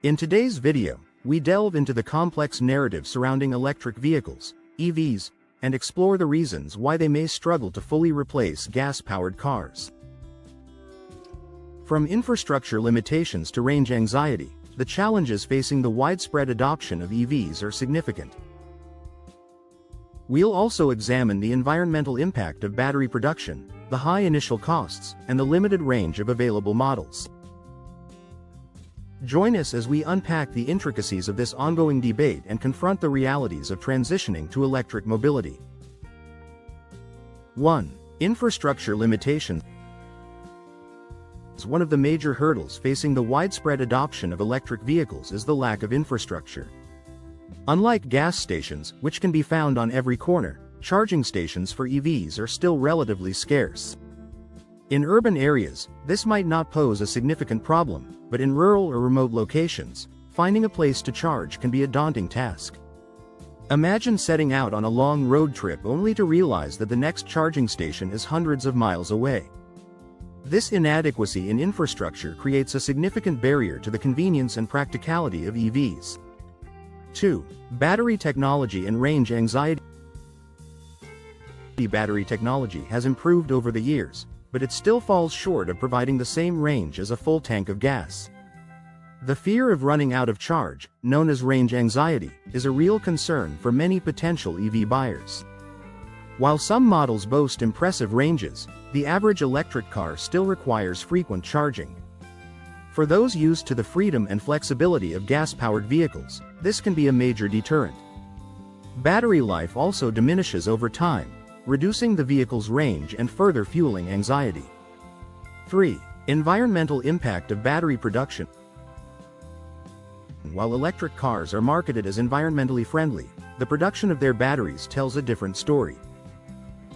In today's video, we delve into the complex narrative surrounding electric vehicles, EVs, and explore the reasons why they may struggle to fully replace gas-powered cars. From infrastructure limitations to range anxiety, the challenges facing the widespread adoption of EVs are significant. We'll also examine the environmental impact of battery production, the high initial costs, and the limited range of available models. Join us as we unpack the intricacies of this ongoing debate and confront the realities of transitioning to electric mobility. 1. Infrastructure limitations. One of the major hurdles facing the widespread adoption of electric vehicles is the lack of infrastructure. Unlike gas stations, which can be found on every corner, charging stations for EVs are still relatively scarce. In urban areas, this might not pose a significant problem, but in rural or remote locations, finding a place to charge can be a daunting task. Imagine setting out on a long road trip only to realize that the next charging station is hundreds of miles away. This inadequacy in infrastructure creates a significant barrier to the convenience and practicality of EVs. 2. Battery technology and range anxiety. Battery technology has improved over the years, but it still falls short of providing the same range as a full tank of gas. The fear of running out of charge, known as range anxiety, is a real concern for many potential EV buyers. While some models boast impressive ranges, the average electric car still requires frequent charging. For those used to the freedom and flexibility of gas-powered vehicles, this can be a major deterrent. Battery life also diminishes over time, reducing the vehicle's range and further fueling anxiety. 3. Environmental impact of battery production. While electric cars are marketed as environmentally friendly, the production of their batteries tells a different story.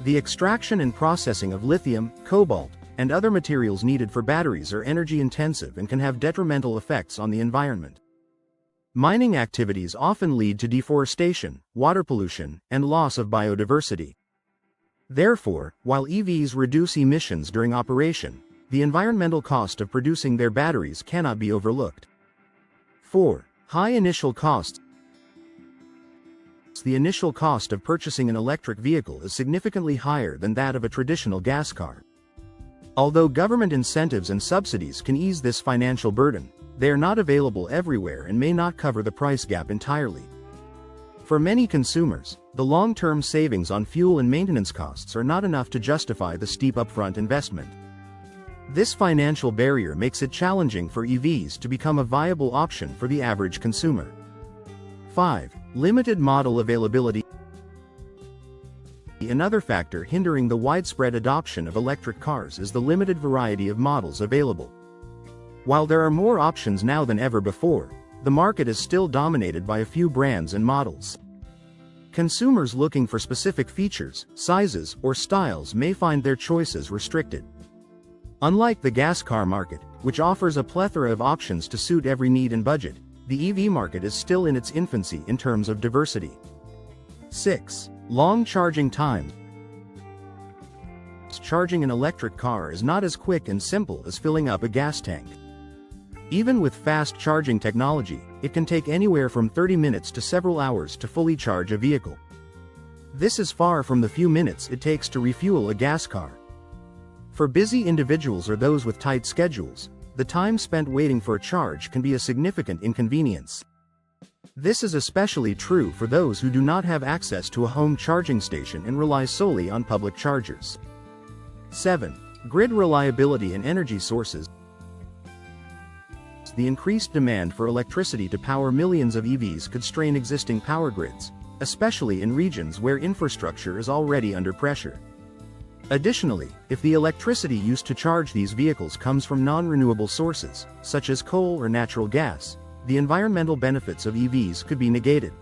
The extraction and processing of lithium, cobalt, and other materials needed for batteries are energy-intensive and can have detrimental effects on the environment. Mining activities often lead to deforestation, water pollution, and loss of biodiversity. Therefore, while EVs reduce emissions during operation, the environmental cost of producing their batteries cannot be overlooked. 4. High initial costs. The initial cost of purchasing an electric vehicle is significantly higher than that of a traditional gas car. Although government incentives and subsidies can ease this financial burden, they are not available everywhere and may not cover the price gap entirely. For many consumers, the long-term savings on fuel and maintenance costs are not enough to justify the steep upfront investment. This financial barrier makes it challenging for EVs to become a viable option for the average consumer. 5. Limited model availability. Another factor hindering the widespread adoption of electric cars is the limited variety of models available. While there are more options now than ever before, the market is still dominated by a few brands and models. Consumers looking for specific features, sizes, or styles may find their choices restricted. Unlike the gas car market, which offers a plethora of options to suit every need and budget, the EV market is still in its infancy in terms of diversity. 6. Long charging times. Charging an electric car is not as quick and simple as filling up a gas tank. Even with fast charging technology, it can take anywhere from 30 minutes to several hours to fully charge a vehicle. This is far from the few minutes it takes to refuel a gas car. For busy individuals or those with tight schedules, the time spent waiting for a charge can be a significant inconvenience. This is especially true for those who do not have access to a home charging station and rely solely on public chargers. 7. Grid reliability and energy sources. The increased demand for electricity to power millions of EVs could strain existing power grids, especially in regions where infrastructure is already under pressure. Additionally, if the electricity used to charge these vehicles comes from non-renewable sources, such as coal or natural gas, the environmental benefits of EVs could be negated.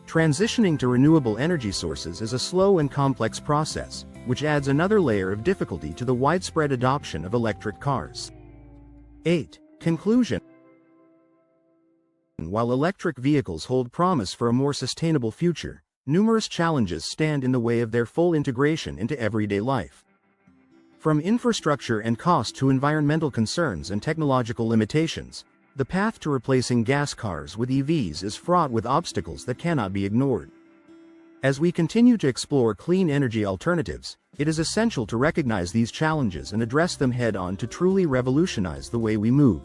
Transitioning to renewable energy sources is a slow and complex process, which adds another layer of difficulty to the widespread adoption of electric cars. 8. Conclusion. While electric vehicles hold promise for a more sustainable future, numerous challenges stand in the way of their full integration into everyday life. From infrastructure and cost to environmental concerns and technological limitations, The path to replacing gas cars with EVs is fraught with obstacles that cannot be ignored. As we continue to explore clean energy alternatives, it is essential to recognize these challenges and address them head-on to truly revolutionize the way we move.